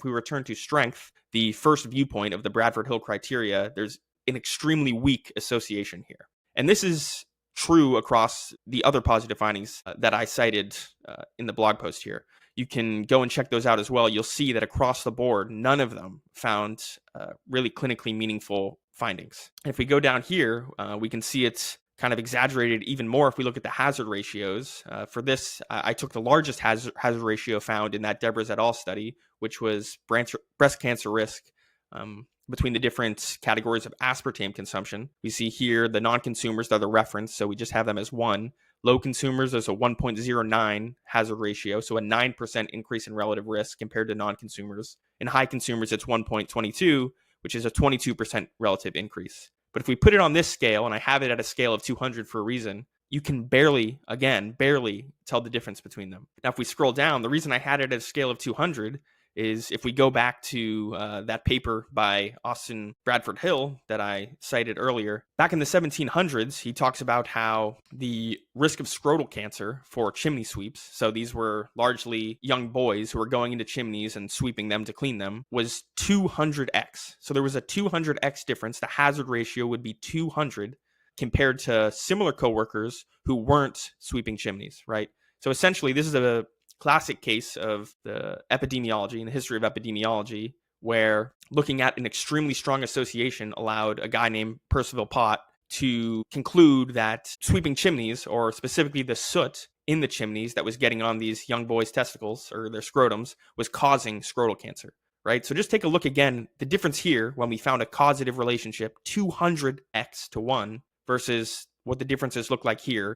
we return to strength, the first viewpoint of the Bradford-Hill criteria, there's an extremely weak association here. And this is true across the other positive findings that I cited in the blog post here. You can go and check those out as well. You'll see that across the board, none of them found really clinically meaningful findings. And if we go down here, we can see it's kind of exaggerated even more if we look at the hazard ratios. For this, I took the largest hazard ratio found in that Deborah's et al. Study, which was breast cancer risk between the different categories of aspartame consumption. We see here the non-consumers are the reference, so we just have them as 1. Low consumers, there's a 1.09 hazard ratio, so a 9% increase in relative risk compared to non-consumers. In high consumers, it's 1.22, which is a 22% relative increase. But if we put it on this scale, and I have it at a scale of 200 for a reason, you can barely tell the difference between them. Now, if we scroll down, the reason I had it at a scale of 200 is if we go back to that paper by Austin Bradford-Hill that I cited earlier, back in the 1700s, he talks about how the risk of scrotal cancer for chimney sweeps, so these were largely young boys who were going into chimneys and sweeping them to clean them, was 200x. So there was a 200x difference. The hazard ratio would be 200 compared to similar coworkers who weren't sweeping chimneys, right? So essentially, this is a classic case of the epidemiology and the history of epidemiology, where looking at an extremely strong association allowed a guy named Percival Pott to conclude that sweeping chimneys, or specifically the soot in the chimneys that was getting on these young boys' testicles or their scrotums, was causing scrotal cancer, right? So just take a look again, the difference here when we found a causative relationship, 200x to 1, versus what the differences look like here,